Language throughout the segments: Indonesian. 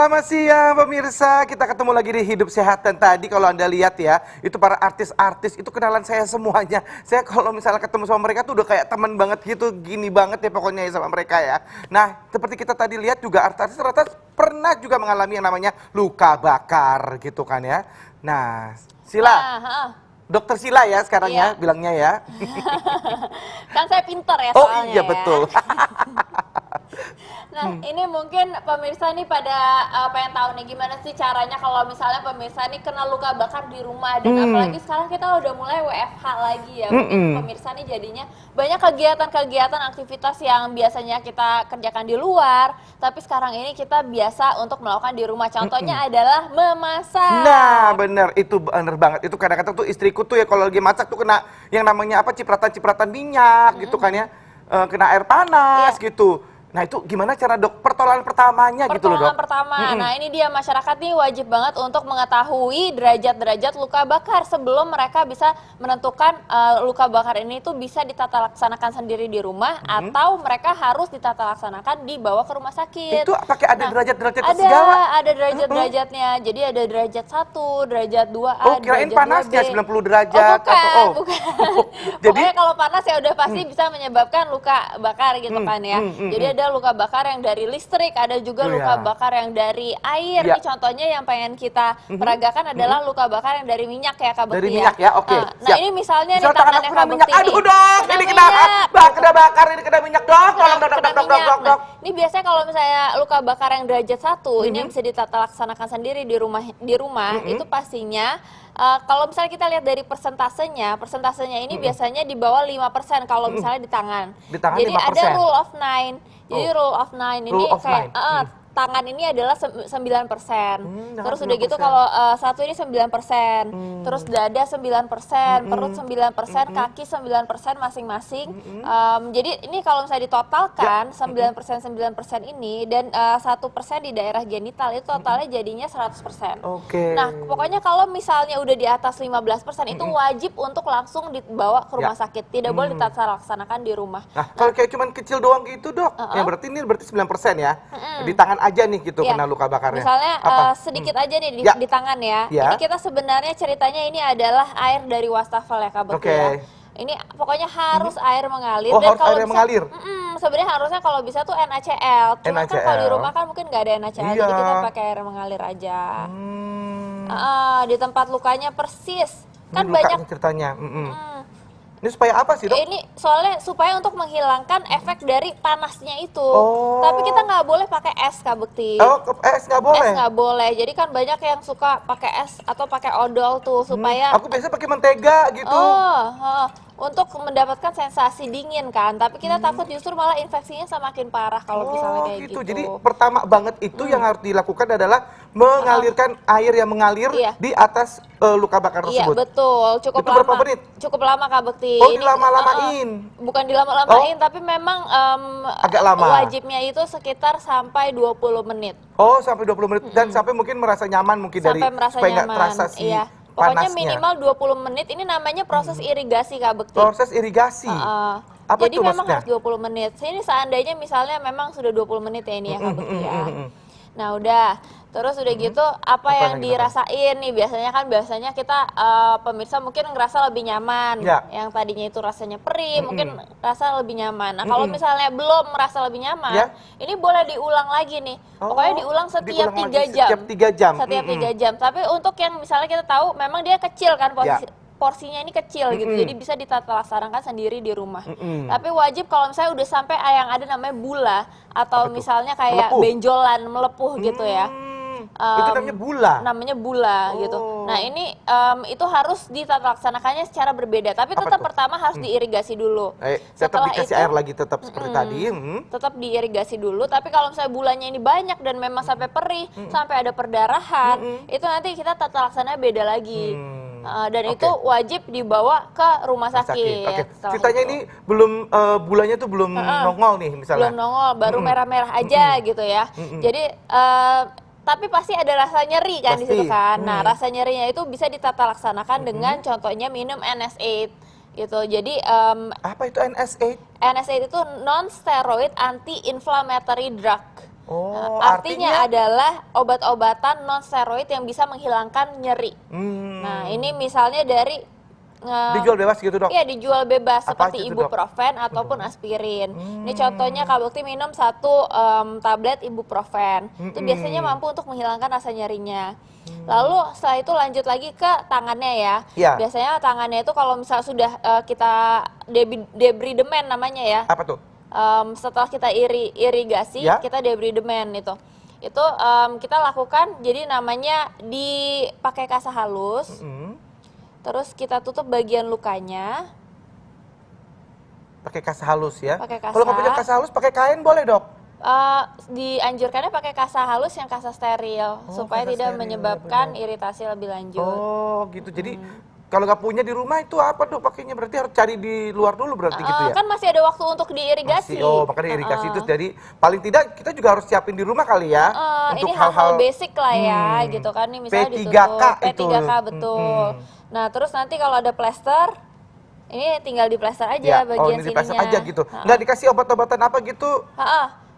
selamat siang pemirsa. Kita ketemu lagi di Hidup Sehat. Dan tadi kalau Anda lihat ya, itu para artis-artis itu kenalan saya semuanya. Saya kalau misalnya ketemu sama mereka tuh udah kayak teman banget gitu, gini banget ya pokoknya ya sama mereka ya. Nah, seperti kita tadi lihat juga artis ternyata pernah juga mengalami yang namanya luka bakar gitu kan ya. Nah, Sila. Dokter Sila ya sekarang ya bilangnya ya. Kan saya pinter ya Oh soalnya iya betul. Nah ini mungkin pemirsa nih pada pengen tahu nih gimana sih caranya kalau misalnya pemirsa nih kena luka bakar di rumah. Dan apalagi sekarang kita udah mulai WFH lagi ya. Mungkin pemirsa nih jadinya banyak kegiatan-kegiatan aktivitas yang biasanya kita kerjakan di luar, tapi sekarang ini kita biasa untuk melakukan di rumah. Contohnya adalah memasak. Nah bener, itu bener banget. Itu kadang-kadang tuh istriku tuh ya kalau lagi masak tuh kena yang namanya apa, cipratan-cipratan minyak gitu kan ya. Kena air panas gitu. Nah itu gimana cara dok, pertolongan pertamanya gitu loh dok? Pertolongan pertama, nah ini dia masyarakat nih wajib banget untuk mengetahui derajat-derajat luka bakar sebelum mereka bisa menentukan luka bakar ini tuh bisa ditata laksanakan sendiri di rumah atau mereka harus ditata laksanakan dibawa ke rumah sakit. Itu pakai ada derajat-derajat segala? Ada derajat-derajatnya, jadi ada derajat 1, derajat 2A, oh kirain panasnya 90 derajat. Bukan. Jadi pokoknya kalau panas ya udah pasti bisa menyebabkan luka bakar gitu kan ya. Jadi ada luka bakar yang dari listrik, ada juga luka bakar yang dari air. Ini contohnya yang pengen kita peragakan adalah luka bakar yang dari minyak ya Kak Bekti. Dari minyak ya, oke. Nah ini misalnya nih tangannya Kak Bekti. Aduh dok, ini kena bakar, ini kena minyak dok. Tolong dok. Ini biasanya kalau misalnya luka bakar yang derajat 1, ini yang bisa ditata laksanakan sendiri di rumah itu pastinya kalau misalnya kita lihat dari persentasenya ini biasanya di bawah 5% kalau misalnya di tangan. Jadi 5%. ada rule of 9. Jadi rule of 9 ini kayak tangan ini adalah 9%. Terus udah gitu kalau satu ini 9%. Terus dada 9%, perut 9%, kaki 9% masing-masing. Jadi ini kalau misalnya ditotalkan 9% ini dan 1% di daerah genital itu totalnya jadinya 100%. Nah, pokoknya kalau misalnya udah di atas 15% itu wajib untuk langsung dibawa ke rumah sakit. Tidak boleh ditata laksanakan di rumah. Nah, kalau kayak cuman kecil doang gitu dok, ya berarti 9% ya. Di tangan aja nih gitu kena luka bakarnya. Misalnya sedikit aja nih di tangan ya. Ini kita sebenarnya ceritanya ini adalah air dari wastafel ya Kak Bekti ya. Ini pokoknya harus air mengalir. Dan harus air mengalir? Sebenarnya harusnya kalau bisa tuh NaCl. Cuma kan kalau di rumah kan mungkin nggak ada NaCl, jadi kita pakai air mengalir aja. Di tempat lukanya persis. Kan banyak ceritanya. Ini supaya apa sih dok? Ini soalnya supaya untuk menghilangkan efek dari panasnya itu. Tapi kita nggak boleh pakai es Kak Bekti. Oh, es nggak boleh? Es nggak boleh. Jadi kan banyak yang suka pakai es atau pakai odol tuh supaya. Aku biasa pakai mentega gitu. Untuk mendapatkan sensasi dingin kan. Tapi kita takut justru malah infeksinya semakin parah kalau misalnya kayak gitu. Jadi pertama banget itu yang harus dilakukan adalah mengalirkan air yang mengalir di atas luka bakar tersebut. Iya betul, cukup itu lama. Berapa menit? Cukup lama Kak Bekti. Oh dilama-lamain? Bukan dilama-lamain, tapi memang agak lama. Wajibnya itu sekitar sampai 20 menit. Oh sampai 20 menit dan sampai mungkin merasa nyaman mungkin sampai dari merasa supaya nyaman. Nggak terasa si Pokoknya panasnya. minimal 20 menit, ini namanya proses irigasi Kak Bekti. Proses irigasi? Apa jadi itu memang maksudnya? harus 20 menit. Ini seandainya misalnya memang sudah 20 menit ya ini ya Kak Bekti ya. Nah udah, terus udah gitu apa yang dirasain nih biasanya kita pemirsa mungkin ngerasa lebih nyaman. Yang tadinya itu rasanya perih mungkin rasa lebih nyaman. Nah kalau misalnya belum merasa lebih nyaman, ini boleh diulang lagi nih. Pokoknya diulang setiap 3 jam. Setiap 3 jam? Setiap 3 jam. Tapi untuk yang misalnya kita tahu memang dia kecil kan porsinya ini kecil gitu, jadi bisa ditata laksanakan sendiri di rumah. Tapi wajib kalau misalnya udah sampai yang ada namanya bula atau misalnya kayak benjolan, melepuh gitu ya. Itu namanya bula? Namanya bula gitu. Nah ini itu harus ditata laksanakannya secara berbeda, tapi tetap pertama harus diirigasi dulu. Setelah dikasih air lagi tetap seperti tadi. Tetap diirigasi dulu, tapi kalau misalnya bulanya ini banyak dan memang sampai perih, sampai ada perdarahan, itu nanti kita tata laksananya beda lagi. Dan itu wajib dibawa ke rumah sakit. Ceritanya ini belum bulanya tuh belum nongol nih misalnya. Belum nongol, baru merah-merah aja gitu ya. Jadi tapi pasti ada rasa nyeri kan di situ kan. Nah, rasa nyerinya itu bisa ditata laksanakan dengan contohnya minum NSAID gitu. Jadi apa itu NSAID? NSAID itu non steroid anti inflammatory drug. Oh, Artinya adalah obat-obatan non steroid yang bisa menghilangkan nyeri. Nah, ini misalnya dari dijual bebas gitu, Dok? Iya, dijual bebas Apa seperti aja tuh, Dok? ibuprofen ataupun aspirin. Ini contohnya Kak Bekti minum 1 tablet ibuprofen. Itu biasanya mampu untuk menghilangkan rasa nyerinya. Lalu setelah itu lanjut lagi ke tangannya ya. Iya. Biasanya tangannya itu kalau misal sudah kita debridement namanya ya. Apa tuh? Setelah kita irigasi, Ya. kita debridement itu. Itu kita lakukan jadi namanya dipakai kasa halus. Terus kita tutup bagian lukanya. Pakai kasa halus ya? Pakai kasa. Kalau nggak punya kasa halus, pakai kain boleh, Dok? Dianjurkannya pakai kasa halus yang kasa steril supaya kasa tidak steril, menyebabkan benar. iritasi lebih lanjut. Oh, gitu. Jadi kalau nggak punya di rumah itu apa, Dok? Pakainya berarti harus cari di luar dulu berarti gitu ya? Kan masih ada waktu untuk diirigasi. Makanya irigasi itu jadi paling tidak kita juga harus siapin di rumah kali ya. Untuk ini hal-hal basic lah ya, gitu kan nih misalnya P3K ditutup itu. P3K betul. Nah, terus nanti kalau ada plester, ini tinggal di plester aja Ya, bagian ini dipasang sininya. aja gitu. Nggak dikasih obat-obatan apa gitu?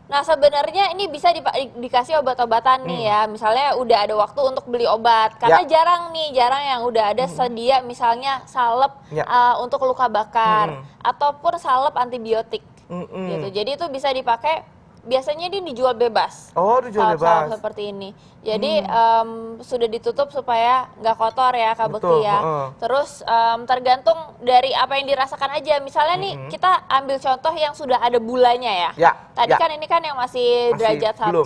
Nah, sebenarnya ini bisa dikasih obat-obatan nih ya. Misalnya udah ada waktu untuk beli obat. Karena jarang yang udah ada sedia misalnya salep Ya. untuk luka bakar ataupun salep antibiotik. Gitu. Jadi itu bisa dipakai. Biasanya dia dijual bebas. Oh, dijual Salep-salep bebas. seperti ini. Jadi sudah ditutup supaya nggak kotor ya Kak Bekti ya. Terus tergantung dari apa yang dirasakan aja. Misalnya nih kita ambil contoh yang sudah ada bulanya ya. Ya, Tadi ya. kan ini kan yang masih derajat belum.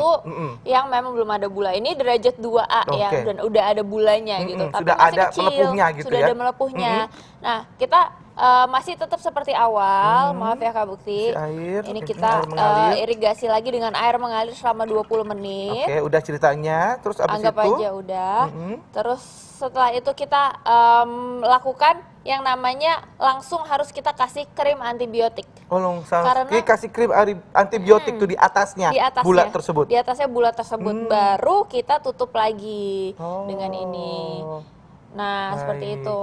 1 yang memang belum ada bula. Ini derajat 2A ya Oke. dan udah ada bulanya gitu. Tapi Sudah masih ada kecil, melepuhnya gitu sudah ya? ada melepuhnya. Nah, kita masih tetap seperti awal, maaf ya Kak Bekti. Air, Ini oke, kita air mengalir. irigasi lagi dengan air mengalir selama 20 menit. Oke, udah ceritanya. Terus abis Anggap itu? aja udah. Terus setelah itu kita lakukan yang namanya langsung harus kita kasih krim antibiotik. Karena kasih krim antibiotik tuh di atasnya, Di atasnya, bulat tersebut. Di atasnya bulat tersebut. Baru kita tutup lagi dengan ini. Nah, seperti itu.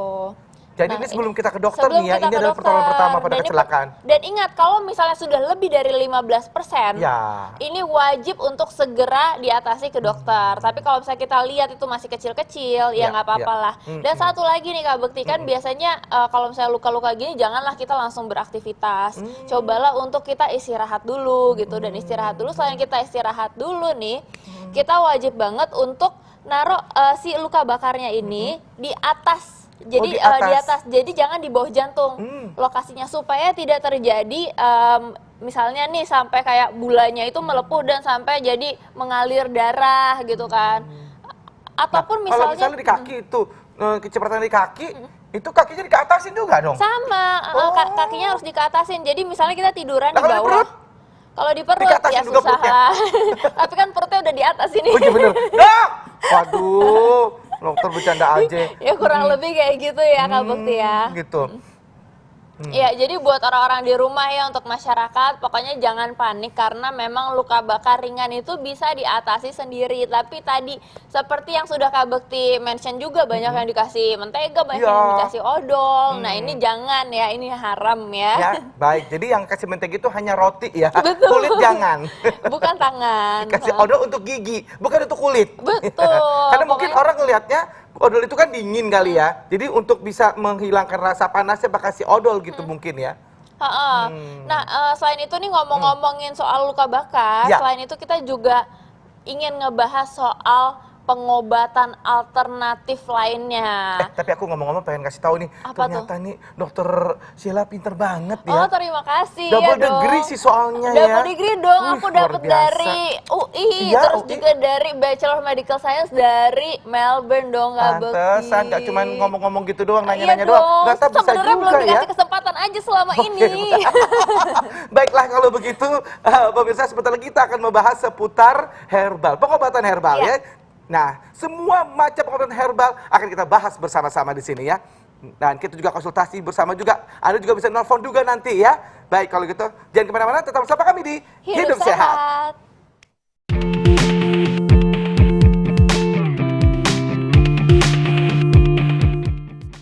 Jadi Nah, ini sebelum kita ke dokter sebelum nih ya, kita ini ke adalah dokter. pertolongan pertama pada Dan ini kecelakaan. Dan ingat, kalau misalnya sudah lebih dari 15%, Ya. ini wajib untuk segera diatasi ke dokter. Tapi kalau misalnya kita lihat itu masih kecil-kecil, ya nggak apa-apa lah. Dan satu lagi nih Kak Bekti, kan biasanya kalau misalnya luka-luka gini, janganlah kita langsung beraktivitas. Cobalah untuk kita istirahat dulu gitu, dan istirahat dulu. Selain kita istirahat dulu nih, kita wajib banget untuk naruh si luka bakarnya ini di atas. Jadi di di atas. atas, jadi jangan di bawah jantung lokasinya, supaya tidak terjadi misalnya nih sampai kayak bulanya itu melepuh dan sampai jadi mengalir darah gitu kan. Ataupun Kalau misalnya di kaki itu kecepatan di kaki, itu kakinya dikeatasin juga dong. sama kakinya harus dikatasin. Jadi misalnya kita tiduran Nah, di kalau di bawah. perut? Kalau di perut Dikatasin ya juga susah perutnya. lah. Tapi kan perutnya udah di atas ini. Oh iya bener. Dok! Waduh, dokter bercanda aja. Ya kurang lebih kayak gitu ya Kak Bekti ya. Gitu. Iya, jadi buat orang-orang di rumah ya, untuk masyarakat, pokoknya jangan panik karena memang luka bakar ringan itu bisa diatasi sendiri. Tapi tadi seperti yang sudah Kak Bekti mention juga, banyak yang dikasih mentega, banyak Iya. yang dikasih odol. Nah ini jangan ya, ini haram ya. Ya, baik. Jadi yang kasih mentega itu hanya roti ya. Betul. Kulit jangan. Bukan tangan. Kasih odol untuk gigi, bukan untuk kulit. Betul. Karena mungkin Pokoknya- orang ngelihatnya odol itu kan dingin kali ya. Jadi untuk bisa menghilangkan rasa panasnya pakai kasih odol gitu mungkin ya. Ha-ha. Nah, selain itu nih ngomong-ngomongin soal luka bakar, Ya. selain itu kita juga ingin ngebahas soal pengobatan alternatif lainnya. Tapi aku ngomong-ngomong pengen kasih tahu nih, Apa ternyata nih dokter Sheila pinter banget Oh, ya. terima kasih Double ya dong. degree sih soalnya ya. Double degree dong, aku Luar dapat biasa. dari UI, Iya, terus UI. juga dari Bachelor of Medical Science dari Melbourne dong, Kak Bekti. Pantesan gak cuma ngomong-ngomong gitu doang, nanya-nanya Iya doang. dong, Ternyata bisa sebenarnya belum juga ya. dikasih kesempatan aja selama ini. Baiklah kalau begitu, pemirsa sebentar lagi kita akan membahas seputar herbal, pengobatan herbal Iya. ya. Nah, semua macam pengobatan herbal akan kita bahas bersama-sama di sini ya. Dan kita juga konsultasi bersama juga. Anda juga bisa nelfon juga nanti ya. Baik kalau gitu, jangan kemana-mana, tetap bersama kami di Hidup sehat.